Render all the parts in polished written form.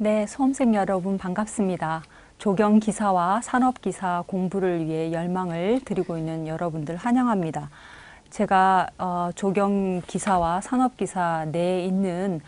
네, 수험생 여러분 반갑습니다. 조경기사와 산업기사 공부를 위해 열망을 드리고 있는 여러분들 환영합니다. 제가 조경기사와 산업기사 내에 있는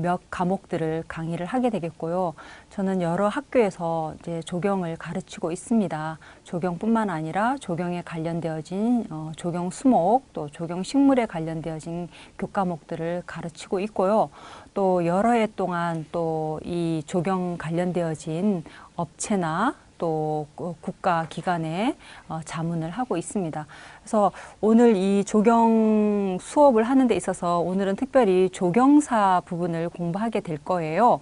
몇 과목들을 강의를 하게 되겠고요. 저는 여러 학교에서 이제 조경을 가르치고 있습니다. 조경뿐만 아니라 조경에 관련되어진 조경 수목, 또 조경 식물에 관련되어진 교과목들을 가르치고 있고요. 또 여러 해 동안 또 이 조경 관련되어진 업체나 또 국가 기관에 자문을 하고 있습니다. 그래서 오늘 이 조경 수업을 하는 데 있어서 오늘은 특별히 조경사 부분을 공부하게 될 거예요.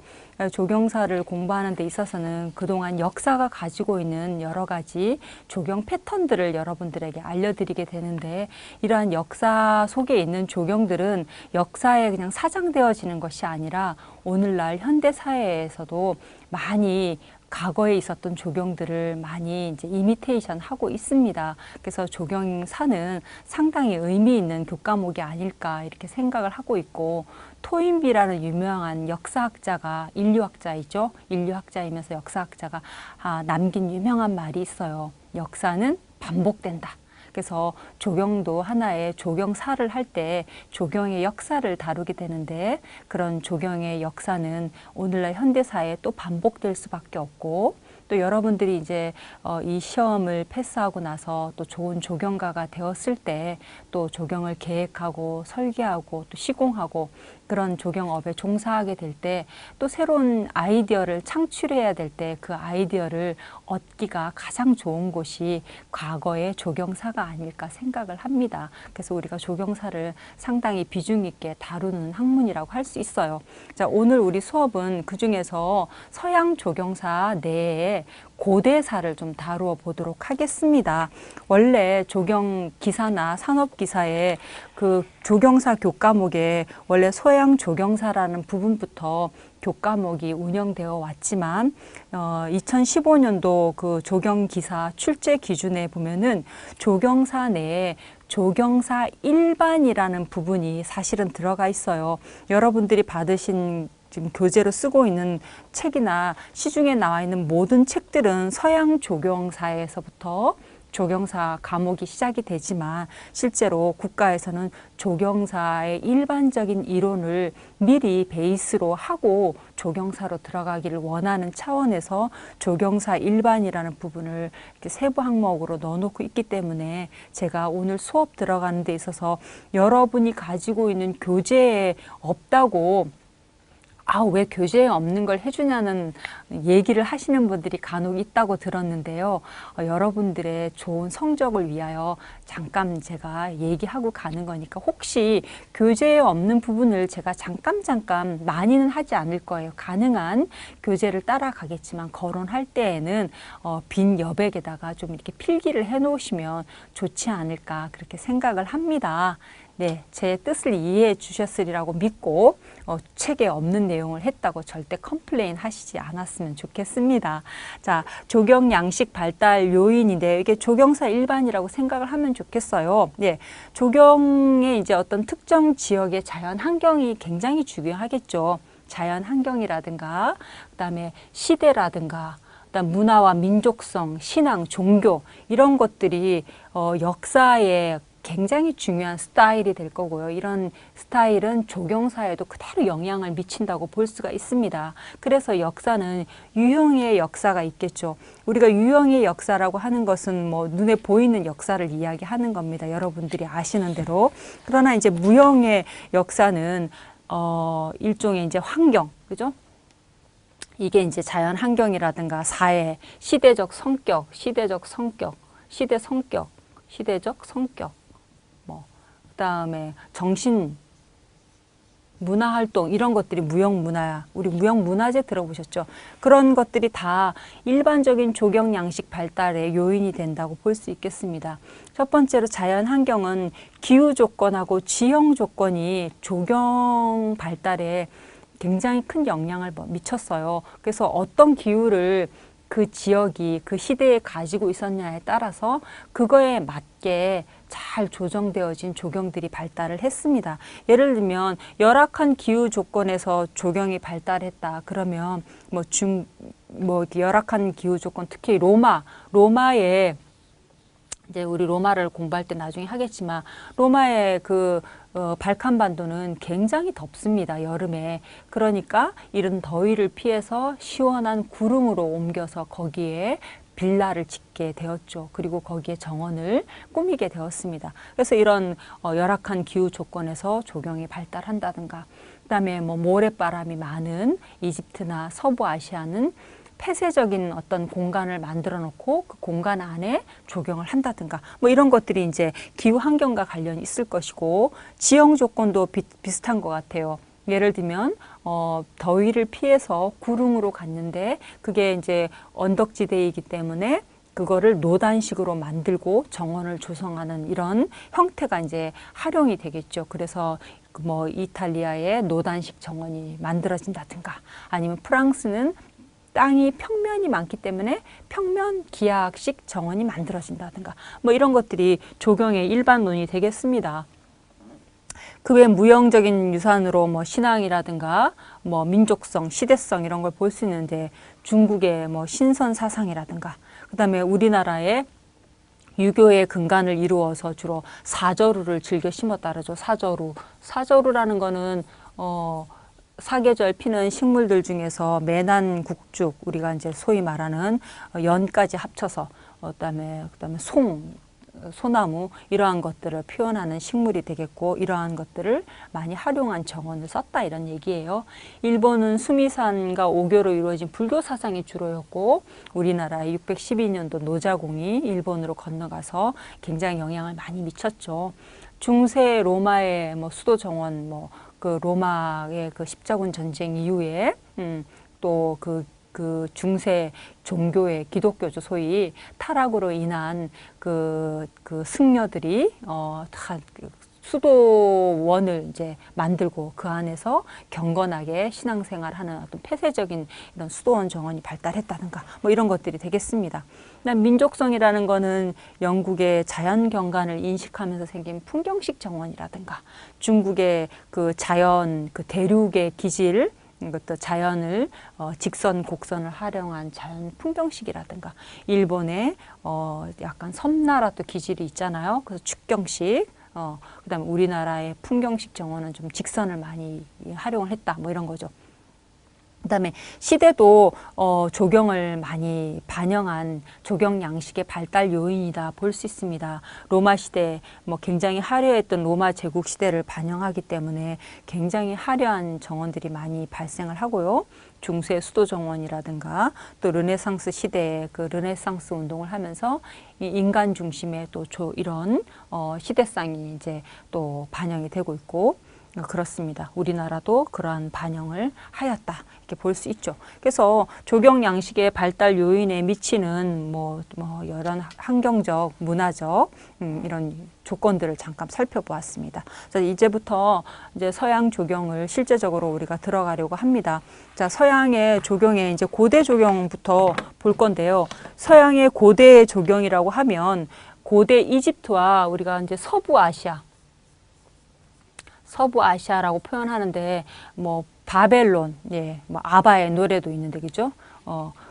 조경사를 공부하는 데 있어서는 그동안 역사가 가지고 있는 여러 가지 조경 패턴들을 여러분들에게 알려드리게 되는데, 이러한 역사 속에 있는 조경들은 역사에 그냥 사장되어지는 것이 아니라 오늘날 현대 사회에서도 많이 과거에 있었던 조경들을 많이 이제 이미테이션 하고 있습니다. 그래서 조경사는 상당히 의미 있는 교과목이 아닐까 이렇게 생각을 하고 있고, 토인비라는 유명한 역사학자가, 인류학자이죠. 인류학자이면서 역사학자가 남긴 유명한 말이 있어요. 역사는 반복된다. 그래서 조경도 하나의 조경사를 할 때 조경의 역사를 다루게 되는데, 그런 조경의 역사는 오늘날 현대사에 또 반복될 수밖에 없고, 또 여러분들이 이제 이 시험을 패스하고 나서 또 좋은 조경가가 되었을 때 또 조경을 계획하고 설계하고 또 시공하고 그런 조경업에 종사하게 될 때 또 새로운 아이디어를 창출해야 될 때 그 아이디어를 얻기가 가장 좋은 곳이 과거의 조경사가 아닐까 생각을 합니다. 그래서 우리가 조경사를 상당히 비중 있게 다루는 학문이라고 할 수 있어요. 자, 오늘 우리 수업은 그 중에서 서양 조경사 내에 고대사를 좀 다루어 보도록 하겠습니다. 원래 조경기사나 산업기사의 그 조경사 교과목에 원래 서양 조경사라는 부분부터 교과목이 운영되어 왔지만 2015년도 그 조경기사 출제 기준에 보면은 조경사 내에 조경사 일반이라는 부분이 사실은 들어가 있어요. 여러분들이 받으신 지금 교재로 쓰고 있는 책이나 시중에 나와 있는 모든 책들은 서양 조경사에서부터 조경사 과목이 시작이 되지만, 실제로 국가에서는 조경사의 일반적인 이론을 미리 베이스로 하고 조경사로 들어가기를 원하는 차원에서 조경사 일반이라는 부분을 이렇게 세부 항목으로 넣어놓고 있기 때문에, 제가 오늘 수업 들어가는 데 있어서 여러분이 가지고 있는 교재에 없다고 왜 교재에 없는 걸 해주냐는 얘기를 하시는 분들이 간혹 있다고 들었는데요. 여러분들의 좋은 성적을 위하여 잠깐 제가 얘기하고 가는 거니까, 혹시 교재에 없는 부분을 제가 잠깐 많이는 하지 않을 거예요. 가능한 교재를 따라가겠지만 거론할 때에는 빈 여백에다가 좀 이렇게 필기를 해 놓으시면 좋지 않을까 그렇게 생각을 합니다. 네, 제 뜻을 이해해 주셨으리라고 믿고 책에 없는 내용을 했다고 절대 컴플레인 하시지 않았으면 좋겠습니다. 자, 조경 양식 발달 요인인데, 이게 조경사 일반이라고 생각을 하면 좋겠어요. 네, 조경의 이제 어떤 특정 지역의 자연 환경이 굉장히 중요하겠죠. 자연 환경이라든가, 그다음에 시대라든가, 그다음 문화와 민족성, 신앙, 종교 이런 것들이 역사에 굉장히 중요한 스타일이 될 거고요. 이런 스타일은 조경사에도 그대로 영향을 미친다고 볼 수가 있습니다. 그래서 역사는 유형의 역사가 있겠죠. 우리가 유형의 역사라고 하는 것은 뭐 눈에 보이는 역사를 이야기하는 겁니다. 여러분들이 아시는 대로. 그러나 이제 무형의 역사는 일종의 이제 환경, 그죠? 이게 이제 자연 환경이라든가 사회, 시대적 성격, 시대적 성격, 그다음에 정신, 문화활동 이런 것들이 무형문화야. 우리 무형문화재 들어보셨죠? 그런 것들이 다 일반적인 조경 양식 발달의 요인이 된다고 볼 수 있겠습니다. 첫 번째로 자연환경은 기후 조건하고 지형 조건이 조경 발달에 굉장히 큰 영향을 미쳤어요. 그래서 어떤 기후를 그 지역이 그 시대에 가지고 있었냐에 따라서 그거에 맞게 잘 조정되어진 조경들이 발달을 했습니다. 예를 들면 열악한 기후 조건에서 조경이 발달했다 그러면 뭐 열악한 기후 조건, 특히 로마의 이제 우리 로마를 공부할 때 나중에 하겠지만 로마의 그 발칸반도는 굉장히 덥습니다. 여름에. 그러니까 이런 더위를 피해서 시원한 구름으로 옮겨서 거기에 빌라를 짓게 되었죠. 그리고 거기에 정원을 꾸미게 되었습니다. 그래서 이런 열악한 기후 조건에서 조경이 발달한다든가, 그다음에 뭐 모래바람이 많은 이집트나 서부 아시아는 폐쇄적인 어떤 공간을 만들어 놓고 그 공간 안에 조경을 한다든가, 뭐 이런 것들이 이제 기후 환경과 관련이 있을 것이고, 지형 조건도 비슷한 것 같아요. 예를 들면 더위를 피해서 구릉으로 갔는데 그게 이제 언덕지대이기 때문에 그거를 노단식으로 만들고 정원을 조성하는 이런 형태가 이제 활용이 되겠죠. 그래서 뭐 이탈리아의 노단식 정원이 만들어진다든가, 아니면 프랑스는 땅이 평면이 많기 때문에 평면 기하학식 정원이 만들어진다든가, 뭐 이런 것들이 조경의 일반론이 되겠습니다. 그 외 무형적인 유산으로 뭐 신앙이라든가 뭐 민족성, 시대성 이런 걸 볼 수 있는데, 중국의 뭐 신선 사상이라든가, 그다음에 우리나라의 유교의 근간을 이루어서 주로 사저루를 즐겨 심었다 그러죠. 사저루라는 거는 사계절 피는 식물들 중에서 매난, 국죽, 우리가 이제 소위 말하는 연까지 합쳐서, 그다음에 소나무, 이러한 것들을 표현하는 식물이 되겠고, 이러한 것들을 많이 활용한 정원을 썼다 이런 얘기예요. 일본은 수미산과 오교로 이루어진 불교 사상이 주로였고, 우리나라의 612년도 노자공이 일본으로 건너가서 굉장히 영향을 많이 미쳤죠. 중세 로마의 뭐 수도 정원, 뭐 그 로마의 그 십자군 전쟁 이후에 또 그 중세 종교의 기독교죠, 소위 타락으로 인한 그 승려들이 다 수도원을 이제 만들고 그 안에서 경건하게 신앙생활하는 어떤 폐쇄적인 이런 수도원 정원이 발달했다든가, 뭐 이런 것들이 되겠습니다. 민족성이라는 거는 영국의 자연 경관을 인식하면서 생긴 풍경식 정원이라든가, 중국의 그 자연, 그 대륙의 기질, 이것도 자연을 직선, 곡선을 활용한 자연 풍경식이라든가, 일본의 약간 섬나라 또 기질이 있잖아요. 그래서 축경식, 그다음에 우리나라의 풍경식 정원은 좀 직선을 많이 활용을 했다, 뭐 이런 거죠. 그다음에 시대도 조경을 많이 반영한 조경 양식의 발달 요인이다 볼 수 있습니다. 로마 시대, 뭐 굉장히 화려했던 로마 제국 시대를 반영하기 때문에 굉장히 화려한 정원들이 많이 발생을 하고요. 중세 수도 정원이라든가, 또 르네상스 시대에 그 르네상스 운동을 하면서 이 인간 중심의 또 이런 시대상이 이제 또 반영이 되고 있고, 그렇습니다. 우리나라도 그러한 반영을 하였다, 이렇게 볼 수 있죠. 그래서 조경 양식의 발달 요인에 미치는 뭐 이런 환경적, 문화적 이런 조건들을 잠깐 살펴보았습니다. 자, 이제부터 이제 서양 조경을 실제적으로 우리가 들어가려고 합니다. 자, 서양의 조경에 이제 고대 조경부터 볼 건데요. 서양의 고대 조경이라고 하면 고대 이집트와 우리가 이제 서부 아시아라고 표현하는데, 뭐 바벨론, 예, 뭐 아바의 노래도 있는데, 그죠?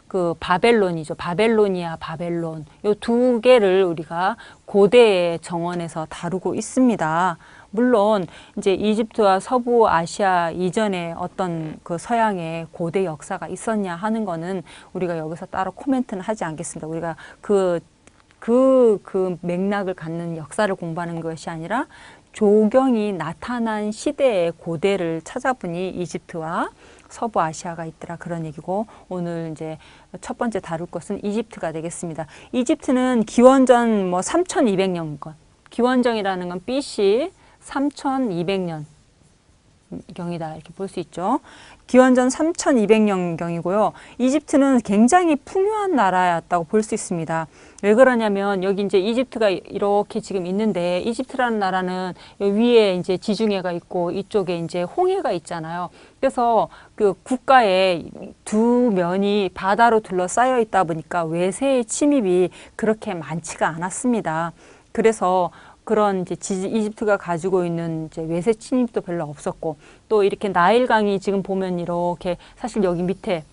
그 바벨론이죠. 바벨로니아, 바벨론. 요 두 개를 우리가 고대의 정원에서 다루고 있습니다. 물론 이제 이집트와 서부 아시아 이전에 어떤 그 서양의 고대 역사가 있었냐 하는 거는 우리가 여기서 따로 코멘트는 하지 않겠습니다. 우리가 그 맥락을 갖는 역사를 공부하는 것이 아니라 조경이 나타난 시대의 고대를 찾아보니 이집트와 서부 아시아가 있더라, 그런 얘기고, 오늘 이제 첫 번째 다룰 것은 이집트가 되겠습니다. 이집트는 기원전 뭐 3200년권, 기원전이라는 건 BC 3200년, 경이다 이렇게 볼 수 있죠. 기원전 3200년경이고요. 이집트는 굉장히 풍요한 나라였다고 볼 수 있습니다. 왜 그러냐면 여기 이제 이집트가 이렇게 지금 있는데 이집트라는 나라는 위에 이제 지중해가 있고 이쪽에 이제 홍해가 있잖아요. 그래서 그 국가의 두 면이 바다로 둘러싸여 있다 보니까 외세의 침입이 그렇게 많지가 않았습니다. 그래서 그런 이제 이집트가 가지고 있는 이제 외세 침입도 별로 없었고 또 이렇게 나일강이 지금 보면 이렇게 사실 여기 밑에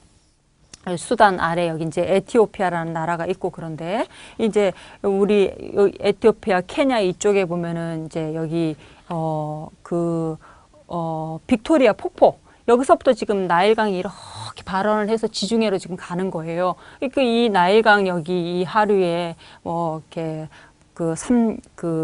수단 아래 여기 이제 에티오피아라는 나라가 있고 그런데 이제 우리 에티오피아, 케냐 이쪽에 보면은 이제 여기 빅토리아 폭포 여기서부터 지금 나일강이 이렇게 발원을 해서 지중해로 지금 가는 거예요. 그러니까 이 나일강 여기 이 하류에 뭐 이렇게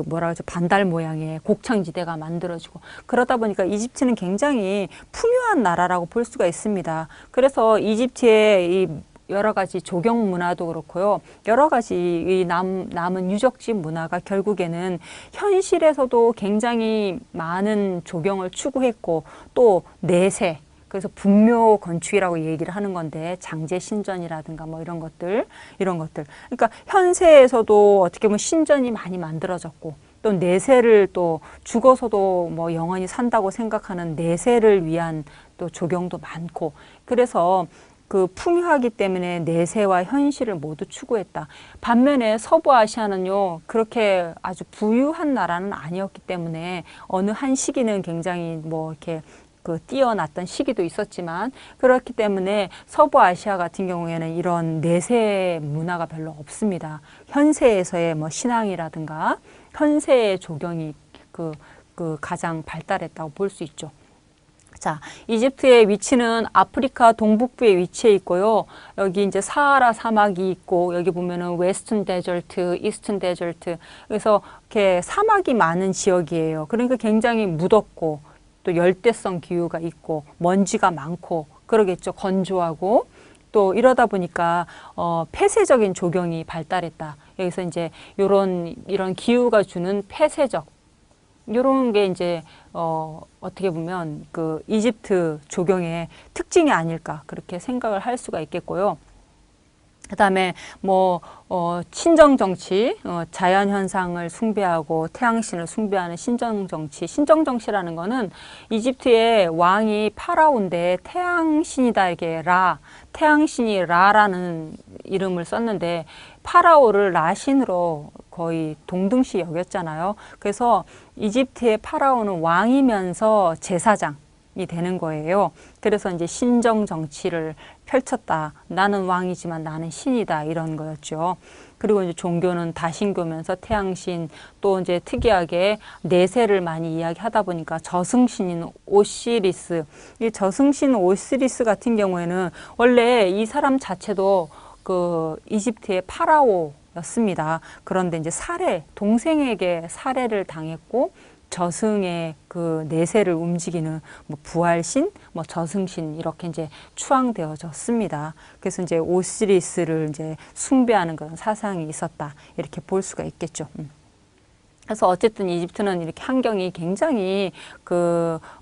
뭐라 그러죠? 반달 모양의 곡창지대가 만들어지고 그러다 보니까 이집트는 굉장히 풍요한 나라라고 볼 수가 있습니다. 그래서 이집트의 이 여러 가지 조경 문화도 그렇고요. 여러 가지 이 남은 유적지 문화가 결국에는 현실에서도 굉장히 많은 조경을 추구했고 또 내세 그래서 분묘 건축이라고 얘기를 하는 건데 장제 신전이라든가 뭐 이런 것들. 그러니까 현세에서도 어떻게 보면 신전이 많이 만들어졌고 또 내세를 또 죽어서도 뭐 영원히 산다고 생각하는 내세를 위한 또 조경도 많고 그래서 그 풍요하기 때문에 내세와 현실을 모두 추구했다. 반면에 서부 아시아는요 그렇게 아주 부유한 나라는 아니었기 때문에 어느 한 시기는 굉장히 뭐 이렇게 뛰어났던 시기도 있었지만 그렇기 때문에 서부 아시아 같은 경우에는 이런 내세 문화가 별로 없습니다. 현세에서의 뭐 신앙이라든가 현세의 조경이 가장 발달했다고 볼 수 있죠. 자, 이집트의 위치는 아프리카 동북부에 위치해 있고요. 여기 이제 사하라 사막이 있고 여기 보면은 웨스턴 데절트, 이스턴 데절트 그래서 이렇게 사막이 많은 지역이에요. 그러니까 굉장히 무덥고 또 열대성 기후가 있고 먼지가 많고 그러겠죠. 건조하고 또 이러다 보니까 폐쇄적인 조경이 발달했다. 여기서 이제 이런 기후가 주는 폐쇄적 이런 게 이제 어떻게 보면 그 이집트 조경의 특징이 아닐까 그렇게 생각을 할 수가 있겠고요. 그다음에 친정 정치, 자연 현상을 숭배하고 태양신을 숭배하는 신정 정치. 신정 정치라는 거는 이집트의 왕이 파라오인데 태양신이다 이렇게 태양신이 라라는 이름을 썼는데 파라오를 라신으로 거의 동등시 여겼잖아요. 그래서 이집트의 파라오는 왕이면서 제사장 이 되는 거예요. 그래서 이제 신정 정치를 펼쳤다. 나는 왕이지만 나는 신이다. 이런 거였죠. 그리고 이제 종교는 다신교면서 태양신 또 이제 특이하게 내세를 많이 이야기하다 보니까 저승신인 오시리스. 이 저승신 오시리스 같은 경우에는 원래 이 사람 자체도 그 이집트의 파라오였습니다. 그런데 이제 동생에게 살해를 당했고 저승의 그 내세를 움직이는 뭐 부활신, 뭐 저승신 이렇게 이제 추앙되어졌습니다. 그래서 이제 오시리스를 이제 숭배하는 그런 사상이 있었다 이렇게 볼 수가 있겠죠. 그래서 어쨌든 이집트는 이렇게 환경이 굉장히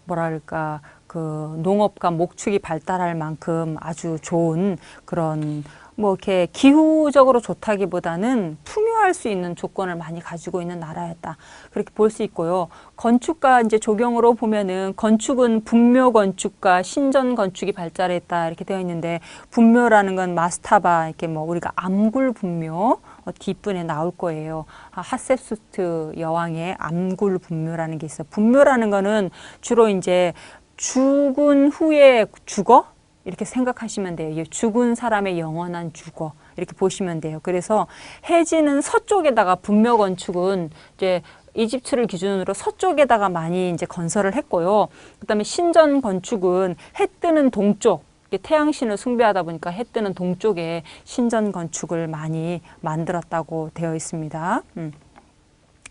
뭐랄까 농업과 목축이 발달할 만큼 아주 좋은 그런 뭐 이렇게 기후적으로 좋다기보다는 풍요할 수 있는 조건을 많이 가지고 있는 나라였다. 그렇게 볼 수 있고요. 건축과 이제 조경으로 보면은 건축은 분묘 건축과 신전 건축이 발달했다 이렇게 되어 있는데 분묘라는 건 마스타바 이렇게 뭐 우리가 암굴 분묘 뒷분에 나올 거예요. 하셉수트 여왕의 암굴 분묘라는 게 있어요. 분묘라는 거는 주로 이제 죽은 후에 죽어? 이렇게 생각하시면 돼요. 죽은 사람의 영원한 주거 이렇게 보시면 돼요. 그래서 해지는 서쪽에다가 분묘 건축은 이제 이집트를 기준으로 서쪽에다가 많이 이제 건설을 했고요. 그다음에 신전 건축은 해 뜨는 동쪽 태양신을 숭배하다 보니까 해 뜨는 동쪽에 신전 건축을 많이 만들었다고 되어 있습니다.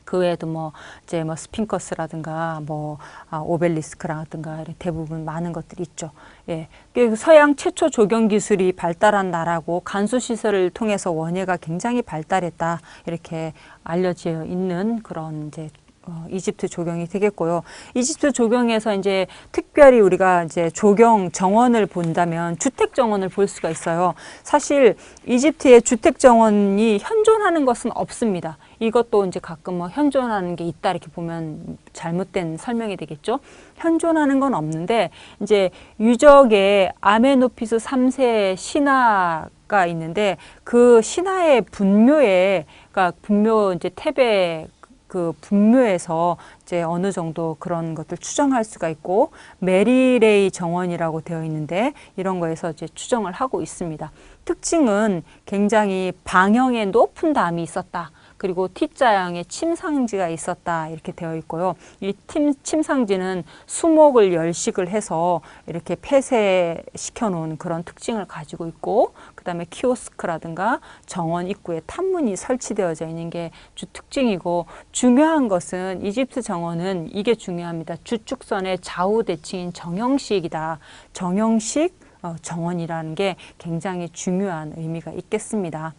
그 외에도 뭐 이제 뭐 스핑커스라든가 오벨리스크라든가 대부분 많은 것들이 있죠. 예. 서양 최초 조경 기술이 발달한 나라고 간수 시설을 통해서 원예가 굉장히 발달했다 이렇게 알려져 있는 그런 이제 이집트 조경이 되겠고요. 이집트 조경에서 이제 특별히 우리가 이제 조경 정원을 본다면 주택 정원을 볼 수가 있어요. 사실 이집트의 주택 정원이 현존하는 것은 없습니다. 이것도 이제 가끔 뭐 현존하는 게 있다 이렇게 보면 잘못된 설명이 되겠죠. 현존하는 건 없는데 이제 유적의 아메노피스 3세 신화가 있는데 그 신화의 분묘에 그러니까 분묘 이제 탭에 그 분묘에서 이제 어느 정도 그런 것들 추정할 수가 있고 메리레이 정원이라고 되어 있는데 이런 거에서 이제 추정을 하고 있습니다. 특징은 굉장히 방형의 높은 담이 있었다. 그리고 T자형의 침상지가 있었다 이렇게 되어 있고요. 이 침상지는 수목을 열식을 해서 이렇게 폐쇄시켜 놓은 그런 특징을 가지고 있고 그 다음에 키오스크라든가 정원 입구에 탑문이 설치되어져 있는 게 주 특징이고 중요한 것은 이집트 정원은 이게 중요합니다. 주축선의 좌우 대칭인 정형식이다. 정형식 정원이라는 게 굉장히 중요한 의미가 있겠습니다.